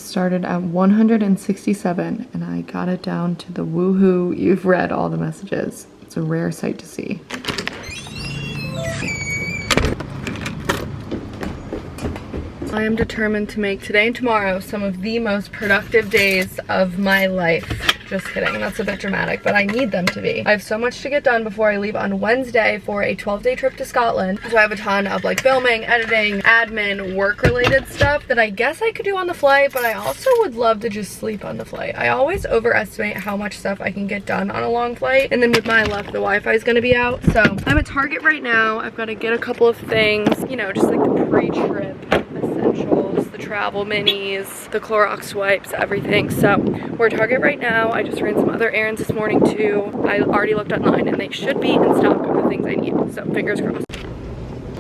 started at 167 and I got it down to the woohoo. You've read all the messages. It's a rare sight to see. I am determined to make today and tomorrow some of the most productive days of my life. Just kidding, that's a bit dramatic, but I need them to be. I have so much to get done before I leave on Wednesday for a 12-day trip to Scotland. So I have a ton of like filming, editing, admin, work-related stuff that I guess I could do on the flight, but I also would love to just sleep on the flight. I always overestimate how much stuff I can get done on a long flight, and then with my luck, the Wi-Fi is gonna be out. So I'm at Target right now. I've got to get a couple of things, you know, just like the pre-trip essentials, the travel minis, the Clorox wipes, everything. So we're at Target right now. I just ran some other errands this morning too. I already looked online and they should be in stock of the things I need. So fingers crossed.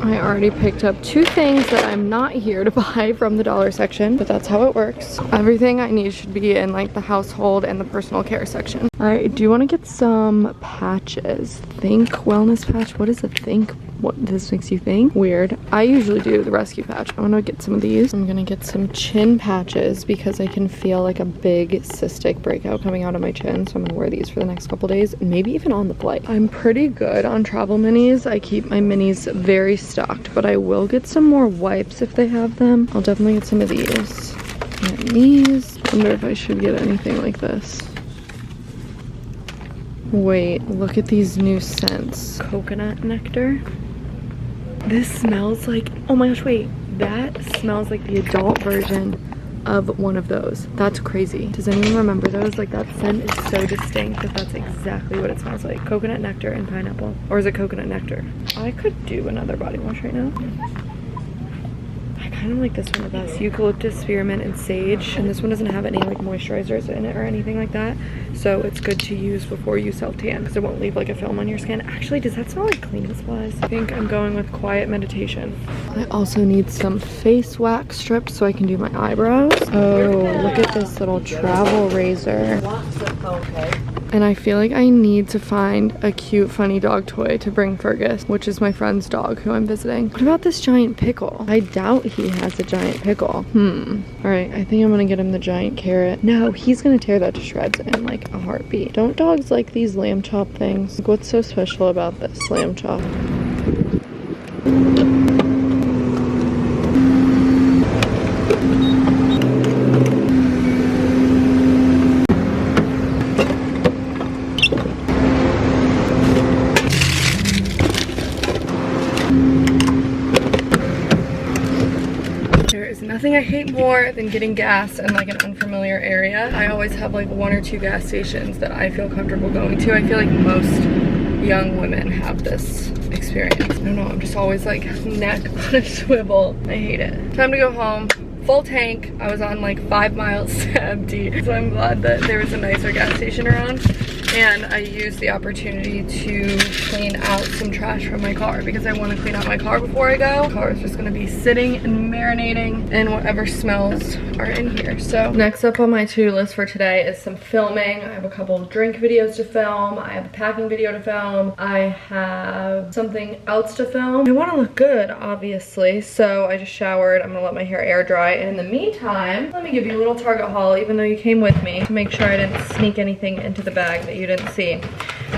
I already picked up 2 things that I'm not here to buy from the dollar section, but that's how it works. Everything I need should be in like the household and the personal care section. I do want to get some patches. Think wellness patch. What is a think? What this makes you think? Weird. I usually do the rescue patch. I want to get some of these. I'm gonna get some chin patches because I can feel like a big cystic breakout coming out of my chin. So I'm gonna wear these for the next couple days and maybe even on the flight. I'm pretty good on travel minis. I keep my minis very stocked, but I will get some more wipes if they have them. I'll definitely get some of these. And these. I wonder if I should get anything like this. Wait, look at these new scents. Coconut nectar. This smells like, oh my gosh, wait. That smells like the adult version of one of those. That's crazy. Does anyone remember those? Like that scent is so distinct that that's exactly what it smells like. Coconut nectar and pineapple. Or is it coconut nectar? I could do another body wash right now. I kind of like this one the best. Eucalyptus, spearmint, and sage. And this one doesn't have any like moisturizers in it or anything like that. So it's good to use before you self-tan because it won't leave like a film on your skin. Actually, does that smell like cleaning supplies? I think I'm going with quiet meditation. I also need some face wax strips so I can do my eyebrows. Oh, look at this little travel razor. And I feel like I need to find a cute, funny dog toy to bring Fergus, which is my friend's dog who I'm visiting. What about this giant pickle? I doubt he has a giant pickle. All right, I think I'm gonna get him the giant carrot. No, he's gonna tear that to shreds in like a heartbeat. Don't dogs like these lamb chop things? Like, what's so special about this lamb chop? Nothing I hate more than getting gas in like an unfamiliar area. I always have like 1 or 2 gas stations that I feel comfortable going to. I feel like most young women have this experience. I don't know, I'm just always like neck on a swivel. I hate it. Time to go home. Full tank. I was on like 5 miles to empty. So I'm glad that there was a nicer gas station around. And I used the opportunity to clean out some trash from my car because I want to clean out my car before I go. The car is just going to be sitting and marinating in whatever smells are in here. So next up on my to-do list for today is some filming. I have a couple of drink videos to film. I have a packing video to film. I have something else to film. I want to look good, obviously. So I just showered. I'm going to let my hair air dry. And in the meantime, let me give you a little Target haul, even though you came with me, to make sure I didn't sneak anything into the bag that you didn't see.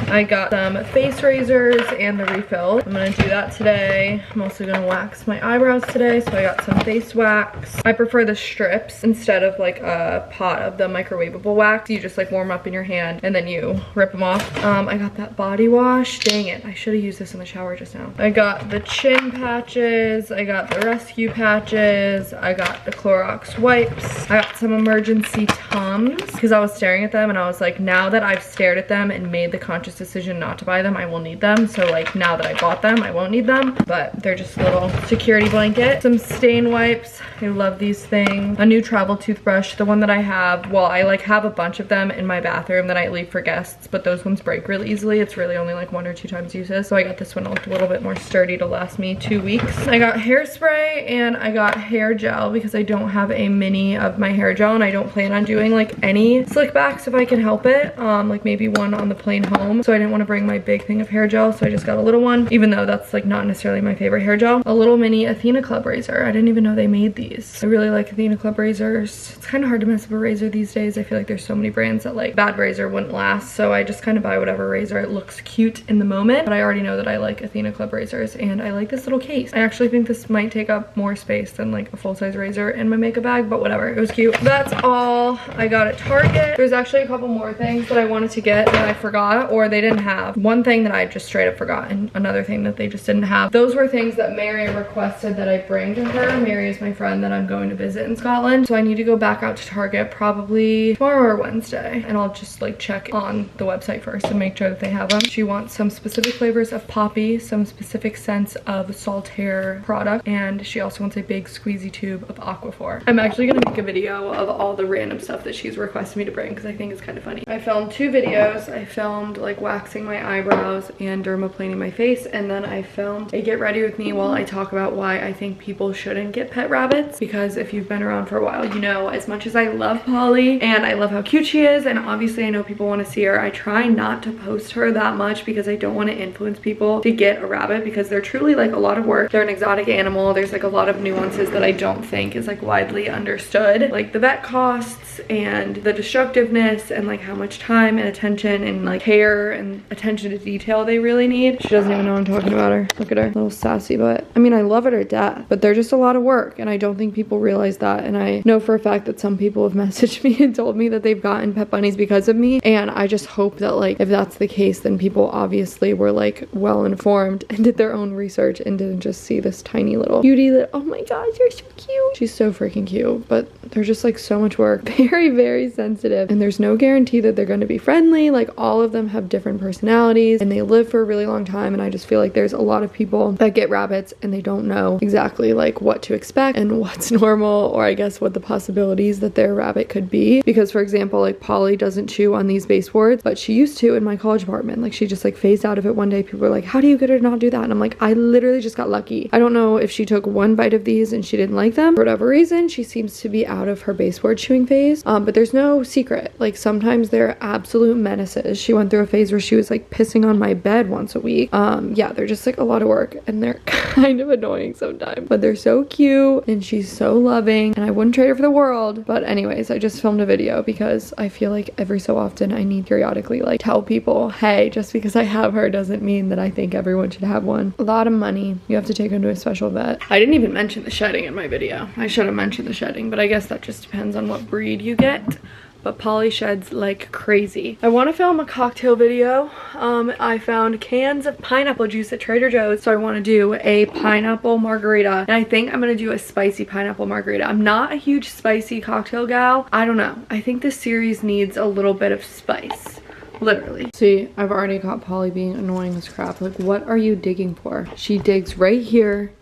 I got some face razors and the refill. I'm gonna do that today. I'm also gonna wax my eyebrows today, so I got some face wax. I prefer the strips instead of like a pot of the microwavable wax. You just like warm up in your hand and then you rip them off. I got that body wash. Dang it, I should have used this in the shower just now. I got the chin patches. I got the rescue patches. I got the Clorox wipes. I got some emergency Tums because I was staring at them and I was like, now that I've stared at them and made the conscious decision not to buy them, I will need them. So like now that I bought them, I won't need them, but they're just a little security blanket. Some stain wipes. I love these things. A new travel toothbrush. The one that I have, well, I like have a bunch of them in my bathroom that I leave for guests, but those ones break really easily. It's really only like 1 or 2 times uses. So I got this one. It looked a little bit more sturdy to last me 2 weeks. I got hairspray and I got hair gel because I don't have a mini of my hair gel and I don't plan on doing like any slick backs if I can help it. Like maybe one on the plane home film, so I didn't want to bring my big thing of hair gel, so I just got a little one, even though that's like not necessarily my favorite hair gel. A little mini Athena Club razor. I didn't even know they made these. I really like Athena Club razors. It's kind of hard to mess up a razor these days. I feel like there's so many brands that like bad razor wouldn't last, so I just kind of buy whatever razor it looks cute in the moment, but I already know that I like Athena Club razors, and I like this little case. I actually think this might take up more space than like a full-size razor in my makeup bag, but whatever, it was cute. That's all I got at Target. There's actually a couple more things that I wanted to get that I forgot, or they didn't have. One thing that I just straight up forgot, and another thing that they just didn't have. Those were things that Mary requested that I bring to her. Mary is my friend that I'm going to visit in Scotland, so I need to go back out to Target probably tomorrow or Wednesday, and I'll just like check on the website first and make sure that they have them. She wants some specific flavors of poppy, some specific scents of Saltaire product, and she also wants a big squeezy tube of Aquaphor. I'm actually gonna make a video of all the random stuff that she's requested me to bring because I think it's kind of funny. I filmed 2 videos. I filmed like waxing my eyebrows and dermaplaning my face, and then I filmed a get ready with me while I talk about why I think people shouldn't get pet rabbits, because if you've been around for a while, you know, as much as I love Polly and I love how cute she is, and obviously I know people want to see her, I try not to post her that much because I don't want to influence people to get a rabbit, because they're truly like a lot of work. They're an exotic animal. There's like a lot of nuances that I don't think is like widely understood, like the vet costs and the destructiveness and like how much time and attention and like care and attention to detail they really need. She doesn't even know I'm talking about her. Look at her little sassy butt. I mean, I love her to death, but they're just a lot of work, and I don't think people realize that. And I know for a fact that some people have messaged me and told me that they've gotten pet bunnies because of me, and I just hope that like if that's the case, then people obviously were like well informed and did their own research and didn't just see this tiny little beauty that, oh my gosh, you're so cute. She's so freaking cute, but they're just like so much work. Very, very sensitive, and there's no guarantee that they're going to be friendly. Like all of them have different personalities and they live for a really long time, and I just feel like there's a lot of people that get rabbits and they don't know exactly like what to expect and what's normal, or I guess what the possibilities that their rabbit could be. Because for example, like Polly doesn't chew on these baseboards, but she used to in my college apartment. Like she just like phased out of it one day. People were like, how do you get her to not do that? And I'm like, I literally just got lucky. I don't know if she took one bite of these and she didn't like them. For whatever reason, she seems to be out of her baseboard chewing phase. But there's no secret. Like sometimes they're absolute menaces. She went through a phase where she was like pissing on my bed once a week. Yeah, they're just like a lot of work, and they're kind of annoying sometimes, but they're so cute and she's so loving, and I wouldn't trade her for the world. But anyways, I just filmed a video because I feel like every so often I need periodically like tell people, hey, just because I have her doesn't mean that I think everyone should have one. A lot of money. You have to take her to a special vet. I didn't even mention the shedding in my video. I should have mentioned the shedding, but I guess that just depends on what breed you get. But Polly sheds like crazy. I want to film a cocktail video. I found cans of pineapple juice at Trader Joe's, so I want to do a pineapple margarita, and I think I'm gonna do a spicy pineapple margarita. I'm not a huge spicy cocktail gal. I don't know. I think this series needs a little bit of spice. Literally. See, I've already caught Polly being annoying as crap. Like, what are you digging for? She digs right here,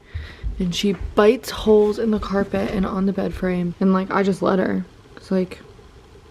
and she bites holes in the carpet and on the bed frame, and like I just let her. It's like,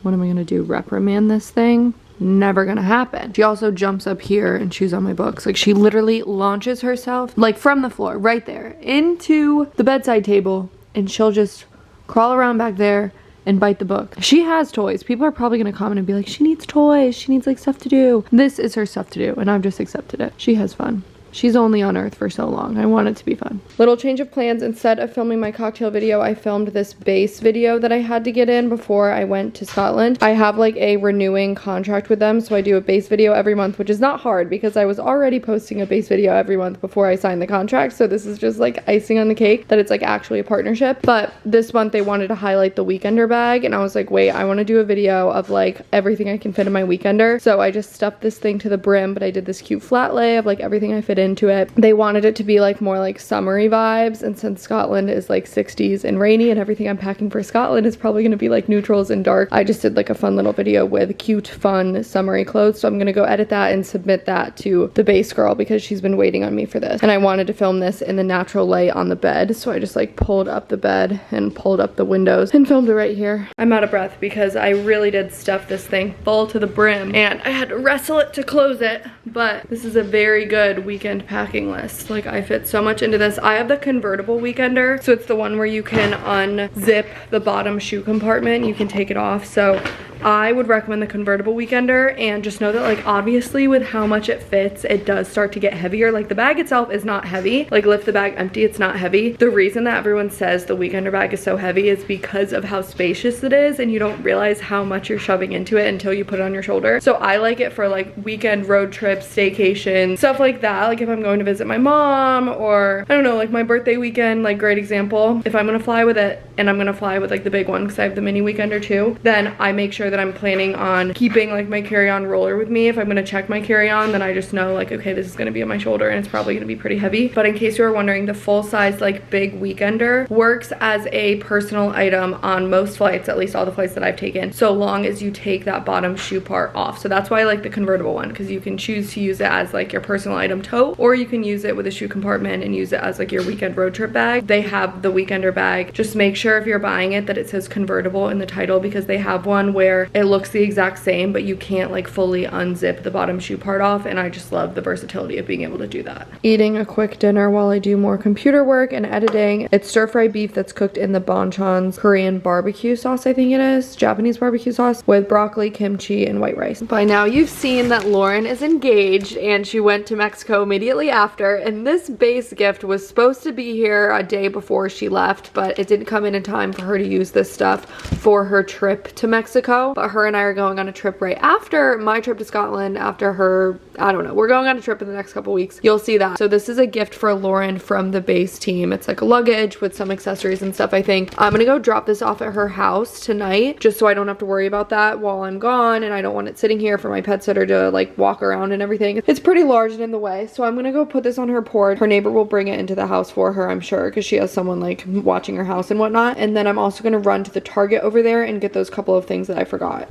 what am I gonna do? Reprimand this thing? Never gonna happen. She also jumps up here and chews on my books. Like she literally launches herself like from the floor right there into the bedside table, and she'll just crawl around back there and bite the book. She has toys. People are probably gonna comment and be like, she needs toys, she needs like stuff to do. This is her stuff to do, and I've just accepted it. She has fun. She's only on Earth for so long. I want it to be fun. Little change of plans. Instead of filming my cocktail video, I filmed this base video that I had to get in before I went to Scotland. I have like a renewing contract with them, so I do a base video every month, which is not hard because I was already posting a base video every month before I signed the contract. So this is just like icing on the cake that it's like actually a partnership. But this month they wanted to highlight the weekender bag, and I was like, wait, I want to do a video of like everything I can fit in my weekender. So I just stuffed this thing to the brim, but I did this cute flat lay of like everything I fit into it. They wanted it to be like more like summery vibes, and since Scotland is like 60s and rainy, and everything I'm packing for Scotland is probably going to be like neutrals and dark, I just did like a fun little video with cute fun summery clothes. So I'm going to go edit that and submit that to the base girl because she's been waiting on me for this, and I wanted to film this in the natural lay on the bed. So I just like pulled up the bed and pulled up the windows and filmed it right here. I'm out of breath because I really did stuff this thing full to the brim, and I had to wrestle it to close it, but this is a very good weekend packing list. Like I fit so much into this. I have the convertible weekender, so it's the one where you can unzip the bottom shoe compartment, you can take it off. So I would recommend the convertible weekender, and just know that like obviously with how much it fits, it does start to get heavier. Like the bag itself is not heavy. Like lift the bag empty, it's not heavy. The reason that everyone says the weekender bag is so heavy is because of how spacious it is, and you don't realize how much you're shoving into it until you put it on your shoulder. So I like it for like weekend road trips, staycation, stuff like that. Like if I'm going to visit my mom, or I don't know, like my birthday weekend, like great example. If I'm gonna fly with it, and I'm gonna fly with like the big one because I have the mini weekender too, then I make sure that I'm planning on keeping like my carry-on roller with me. If I'm gonna check my carry-on, then I just know like, okay, this is gonna be on my shoulder and it's probably gonna be pretty heavy. But in case you were wondering, the full size like big weekender works as a personal item on most flights, at least all the flights that I've taken, so long as you take that bottom shoe part off. So that's why I like the convertible one, because you can choose to use it as like your personal item tote, or you can use it with a shoe compartment and use it as like your weekend road trip bag. They have the weekender bag. Just make sure if you're buying it that it says convertible in the title, because they have one where it looks the exact same but you can't like fully unzip the bottom shoe part off, and I just love the versatility of being able to do that. Eating a quick dinner while I do more computer work and editing. It's stir-fry beef that's cooked in the Bonchon's Korean barbecue sauce, I think it is, Japanese barbecue sauce, with broccoli, kimchi, and white rice. By now you've seen that Lauren is engaged and she went to Mexico immediately after, and this base gift was supposed to be here a day before she left, but it didn't come in time for her to use this stuff for her trip to Mexico. But her and I are going on a trip right after my trip to Scotland, after her, I don't know, we're going on a trip in the next couple weeks. You'll see that. So this is a gift for Lauren from the base team. It's like a luggage with some accessories and stuff, I think. I'm gonna go drop this off at her house tonight, just so I don't have to worry about that while I'm gone, and I don't want it sitting here for my pet sitter to like walk around and everything. It's pretty large and in the way, so I'm gonna go put this on her porch. Her neighbor will bring it into the house for her, I'm sure, because she has someone like watching her house and whatnot. And then I'm also gonna run to the Target over there and get those couple of things that I forgot.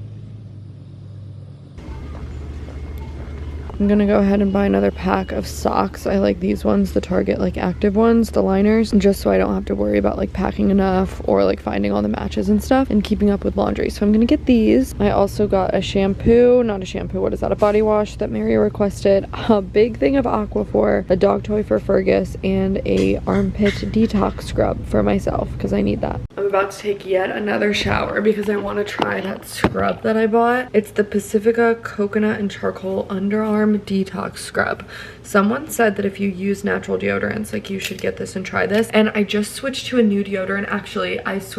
I'm gonna go ahead and buy another pack of socks. I like these ones, the Target like active ones, the liners, just so I don't have to worry about like packing enough or like finding all the matches and stuff and keeping up with laundry. So I'm gonna get these. I also got a shampoo, not a shampoo, what is that? A body wash that Mary requested, a big thing of Aquaphor, a dog toy for Fergus, and a armpit detox scrub for myself because I need that. I'm about to take yet another shower because I want to try that scrub that I bought. It's the Pacifica Coconut and Charcoal Underarm Detox Scrub. Someone said that if you use natural deodorants, like you should get this and try this. And I just switched to a new deodorant. Actually, I've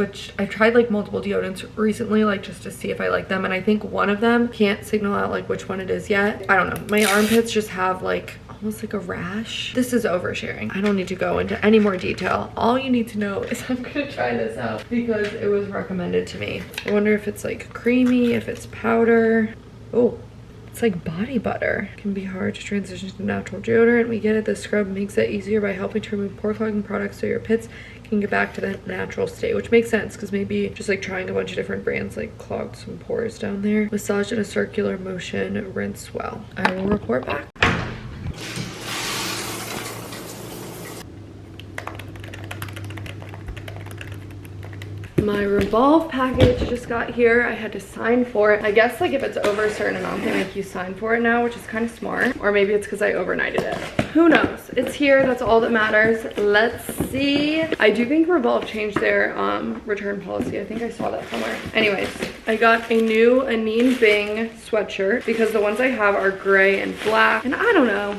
tried like multiple deodorants recently, like just to see if I like them. And I think one of them, can't signal out like which one it is yet. I don't know. My armpits just have like almost like a rash. This is oversharing. I don't need to go into any more detail. All you need to know is I'm gonna try this out because it was recommended to me. I wonder if it's like creamy, if it's powder. Oh, it's like body butter. It can be hard to transition to natural deodorant. We get it. This scrub makes it easier by helping to remove pore clogging products so your pits can get back to the natural state, which makes sense because maybe just like trying a bunch of different brands like clogged some pores down there. Massage in a circular motion, rinse well. I will report back. My Revolve package just got here. I had to sign for it. I guess like if it's over a certain amount, they make you sign for it now, which is kind of smart. Or maybe it's because I overnighted it. Who knows? It's here. That's all that matters. Let's see. I do think Revolve changed their return policy. I think I saw that somewhere. Anyways, I got a new Anine Bing sweatshirt because the ones I have are gray and black. And I don't know.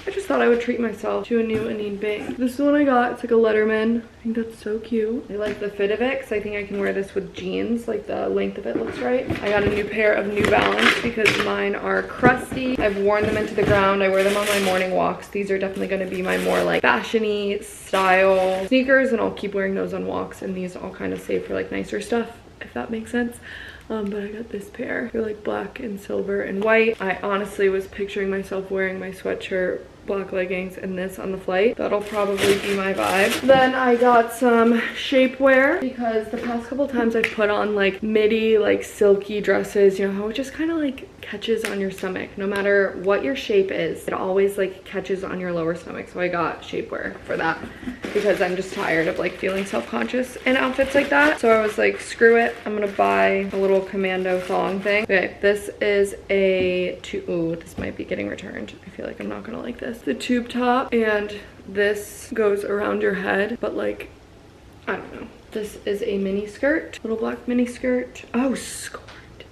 I just thought I would treat myself to a new Anine Bing. This is the one I got. It's like a Letterman. I think that's so cute. I like the fit of it because I think I can wear this with jeans. Like the length of it looks right. I got a new pair of New Balance because mine are crusty. I've worn them into the ground. I wear them on my morning walks. These are definitely going to be my more like fashion-y style sneakers, and I'll keep wearing those on walks, and these I'll kind of save for like nicer stuff, if that makes sense. But I got this pair. They're like black and silver and white. I honestly was picturing myself wearing my sweatshirt, black leggings, and this on the flight. That'll probably be my vibe. Then I got some shapewear because the past couple times I've put on like midi, like silky dresses, you know how it just kind of like catches on your stomach. No matter what your shape is, it always like catches on your lower stomach. So I got shapewear for that because I'm just tired of like feeling self-conscious in outfits like that. So I was like, screw it, I'm gonna buy a little commando thong thing. Okay, this is a ooh, this might be getting returned. I feel like I'm not gonna like this. The tube top, and this goes around your head, but like, I don't know. This is a mini skirt, little black mini skirt. Oh, skirt.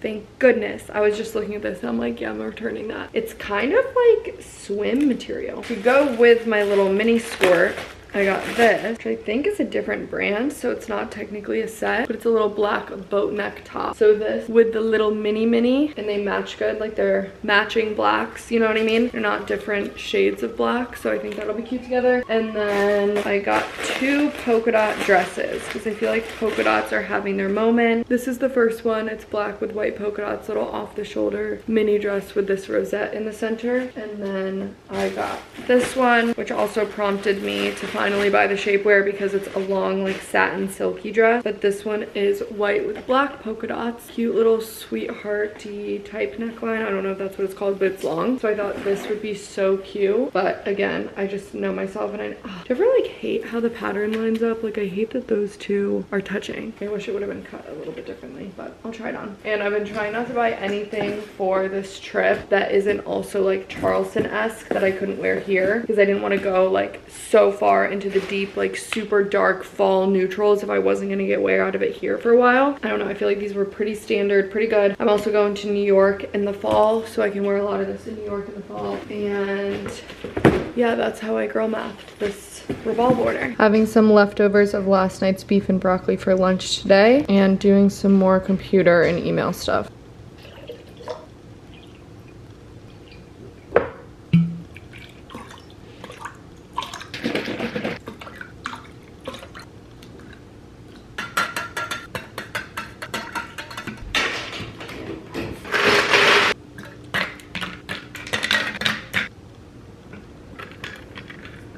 Thank goodness. I was just looking at this and I'm like, yeah, I'm returning that. It's kind of like swim material. To go with my little mini skirt, I got this, which I think is a different brand, so it's not technically a set, but it's a little black boat neck top. So this with the little mini, and they match good, like they're matching blacks, you know what I mean? They're not different shades of black, so I think that'll be cute together. And then I got 2 polka dot dresses, because I feel like polka dots are having their moment. This is the first one. It's black with white polka dots, little off the shoulder mini dress with this rosette in the center. And then I got this one, which also prompted me to finally buy the shapewear because it's a long like satin silky dress. But this one is white with black polka dots. Cute little sweethearty type neckline. I don't know if that's what it's called, but it's long. So I thought this would be so cute. But again, I just know myself and do you ever like hate how the pattern lines up? Like I hate that those two are touching. I wish it would have been cut a little bit differently, but I'll try it on. And I've been trying not to buy anything for this trip that isn't also like Charleston-esque that I couldn't wear here because I didn't want to go like so far into the deep like super dark fall neutrals if I wasn't gonna get wear out of it here for a while. I don't know, I feel like these were pretty standard, pretty good. I'm also going to New York in the fall, so I can wear a lot of this in New York in the fall. And yeah, that's how I girl mathed this Revolve order. Having some leftovers of last night's beef and broccoli for lunch today and doing some more computer and email stuff.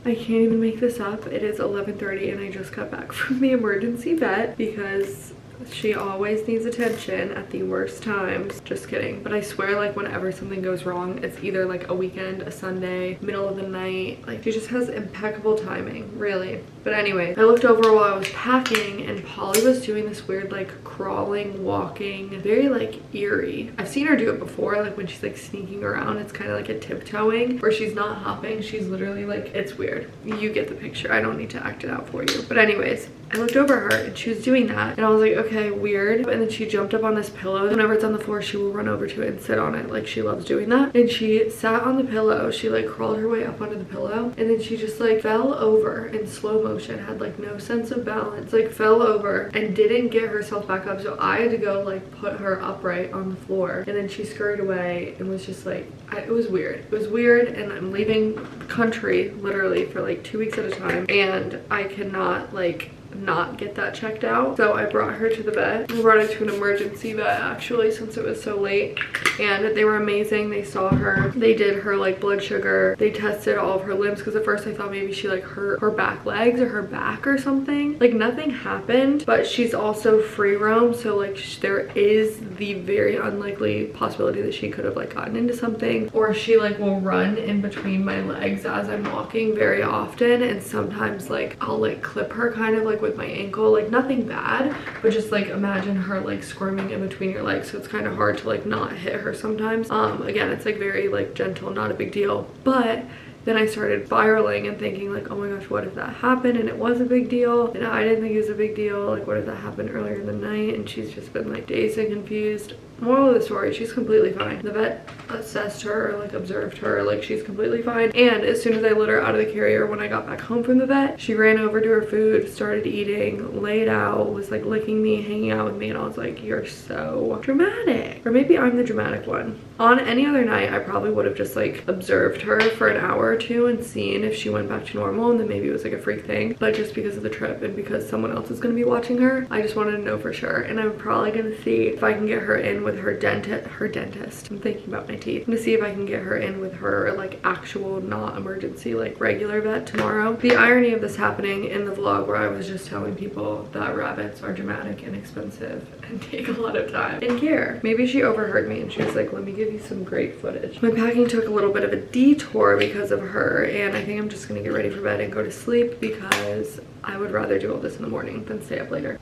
I can't even make this up. It is 11:30 and I just got back from the emergency vet because she always needs attention at the worst times. Just kidding. But I swear, like, whenever something goes wrong, it's either like a weekend, a Sunday, middle of the night. Like, she just has impeccable timing, really. But anyway, I looked over while I was packing and Polly was doing this weird like crawling, walking, very like eerie. I've seen her do it before, like when she's like sneaking around. It's kind of like a tiptoeing where she's not hopping. She's literally like, it's weird. You get the picture. I don't need to act it out for you. But anyways, I looked over her and she was doing that and I was like, okay, weird. And then she jumped up on this pillow. Whenever it's on the floor, she will run over to it and sit on it. Like, she loves doing that. And she sat on the pillow. She like crawled her way up onto the pillow and then she just like fell over in slow motion, had like no sense of balance, like fell over and didn't get herself back up. So I had to go like put her upright on the floor and then she scurried away and was just like, it was weird. It was weird. And I'm leaving the country literally for like 2 weeks at a time and I cannot like not get that checked out. So I brought her to the vet. I brought her to an emergency vet actually since it was so late, and they were amazing. They saw her, they did her like blood sugar, they tested all of her limbs because at first I thought maybe she like hurt her back legs or her back or something. Like, nothing happened, but she's also free roam, so like there is the very unlikely possibility that she could have like gotten into something, or she like will run in between my legs as I'm walking very often, and sometimes like I'll like clip her kind of like with my ankle. Like, nothing bad, but just like imagine her like squirming in between your legs, so it's kind of hard to like not hit her sometimes. Again, it's like very like gentle, not a big deal. But then I started spiraling and thinking like, oh my gosh, what if that happened and it was a big deal and I didn't think it was a big deal? Like, what if that happened earlier in the night? And she's just been like dazed and confused. Moral of the story, she's completely fine. The vet assessed her, like observed her, like she's completely fine. And as soon as I let her out of the carrier when I got back home from the vet, she ran over to her food, started eating, laid out, was like licking me, hanging out with me, and I was like, you're so dramatic. Or maybe I'm the dramatic one. On any other night, I probably would have just like observed her for an hour or two and seen if she went back to normal, and then maybe it was like a freak thing. But just because of the trip and because someone else is gonna be watching her, I just wanted to know for sure. And I'm probably gonna see if I can get her in with her dentist. I'm thinking about my teeth. I'm gonna see if I can get her in with her like actual, not emergency, like regular vet tomorrow. The irony of this happening in the vlog where I was just telling people that rabbits are dramatic and expensive and take a lot of time and care. Maybe she overheard me and she was like, let me give you some great footage. My packing took a little bit of a detour because of her, and I think I'm just gonna get ready for bed and go to sleep because I would rather do all this in the morning than stay up later.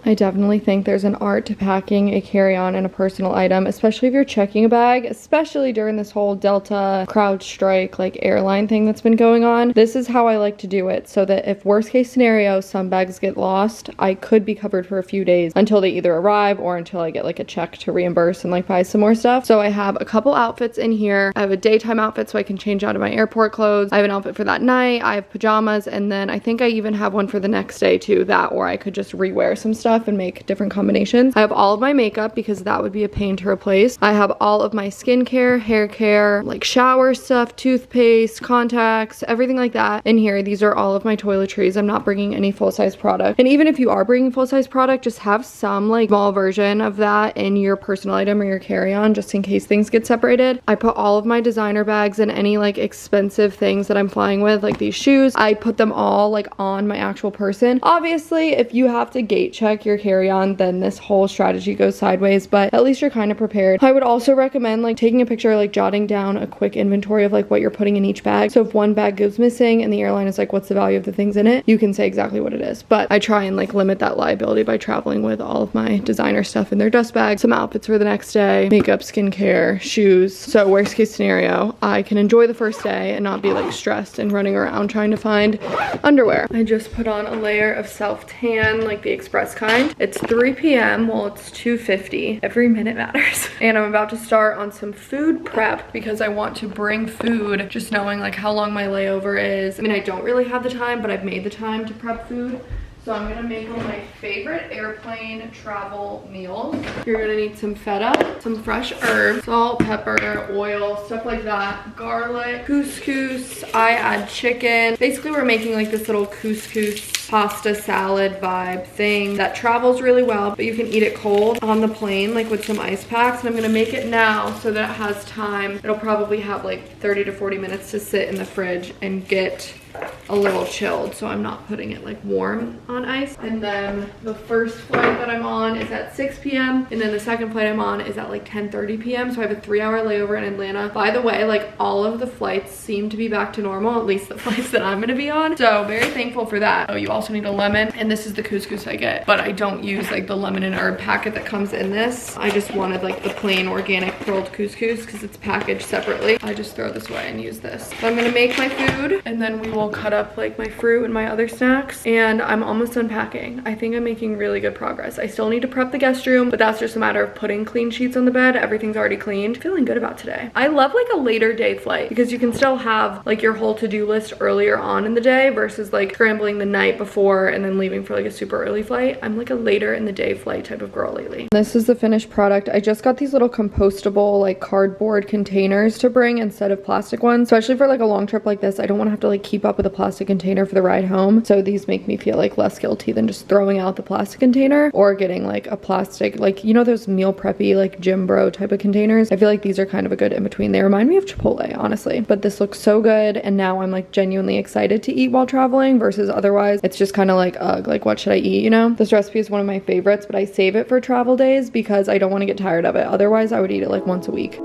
I definitely think there's an art to packing a carry-on and a personal item, especially if you're checking a bag, especially during this whole Delta CrowdStrike like airline thing that's been going on. This is how I like to do it, so that if worst case scenario some bags get lost, I could be covered for a few days until they either arrive or until I get like a check to reimburse and like buy some more stuff. So I have a couple outfits in here. I have a daytime outfit so I can change out of my airport clothes. I have an outfit for that night. I have pajamas, and then I think I even have one for the next day too, that or I could just rewear some stuff and make different combinations. I have all of my makeup because that would be a pain to replace. I have all of my skincare, hair care, like shower stuff, toothpaste, contacts, everything like that in here. These are all of my toiletries. I'm not bringing any full-size product. And even if you are bringing full-size product, just have some like small version of that in your personal item or your carry-on just in case things get separated. I put all of my designer bags and any like expensive things that I'm flying with, like these shoes, I put them all like on my actual person. Obviously, if you have to gate check your carry-on, then this whole strategy goes sideways, but at least you're kind of prepared. I would also recommend like taking a picture, like jotting down a quick inventory of like what you're putting in each bag. So if one bag goes missing and the airline is like, what's the value of the things in it? You can say exactly what it is. But I try and like limit that liability by traveling with all of my designer stuff in their dust bag, some outfits for the next day, makeup, skincare, shoes. So worst case scenario, I can enjoy the first day and not be like stressed and running around trying to find underwear. I just put on a layer of self-tan, like the express kind. It's 3 p.m. Well, it's 2:50. Every minute matters. And I'm about to start on some food prep because I want to bring food, just knowing like how long my layover is. I mean, I don't really have the time, but I've made the time to prep food. So I'm gonna make one of my favorite airplane travel meals. You're gonna need some feta, some fresh herbs, salt, pepper, oil, stuff like that, garlic, couscous. I add chicken. Basically, we're making like this little couscous pasta salad vibe thing that travels really well, but you can eat it cold on the plane, like with some ice packs. And I'm gonna make it now so that it has time. It'll probably have like 30 to 40 minutes to sit in the fridge and get a little chilled, so I'm not putting it like warm on ice. And then the first flight that I'm on is at 6 p.m. and then the second flight I'm on is at like 10:30 p.m. so I have a 3-hour layover in Atlanta. By the way, like all of the flights seem to be back to normal, at least the flights that I'm gonna be on, so very thankful for that. Oh, you also need a lemon, and this is the couscous I get, but I don't use like the lemon and herb packet that comes in this. I just wanted like the plain organic pearled couscous because it's packaged separately. I just throw this away and use this. So I'm gonna make my food, and then we will cut up like my fruit and my other snacks, and I'm almost done packing. I think I'm making really good progress. I still need to prep the guest room, but that's just a matter of putting clean sheets on the bed. Everything's already cleaned. Feeling good about today. I love like a later day flight because you can still have like your whole to-do list earlier on in the day versus like scrambling the night before and then leaving for like a super early flight. I'm like a later in the day flight type of girl lately. This is the finished product. I just got these little compostable like cardboard containers to bring instead of plastic ones, especially for like a long trip like this. I don't want to have to like keep up with a plastic container for the ride home, so these make me feel like less guilty than just throwing out the plastic container or getting like a plastic, like, you know, those meal preppy like gym bro type of containers. I feel like these are kind of a good in between. They remind me of Chipotle, honestly, but this looks so good, and now I'm like genuinely excited to eat while traveling versus otherwise it's just kind of like, ugh, like what should I eat, you know? This recipe is one of my favorites, but I save it for travel days because I don't want to get tired of it. Otherwise I would eat it like once a week.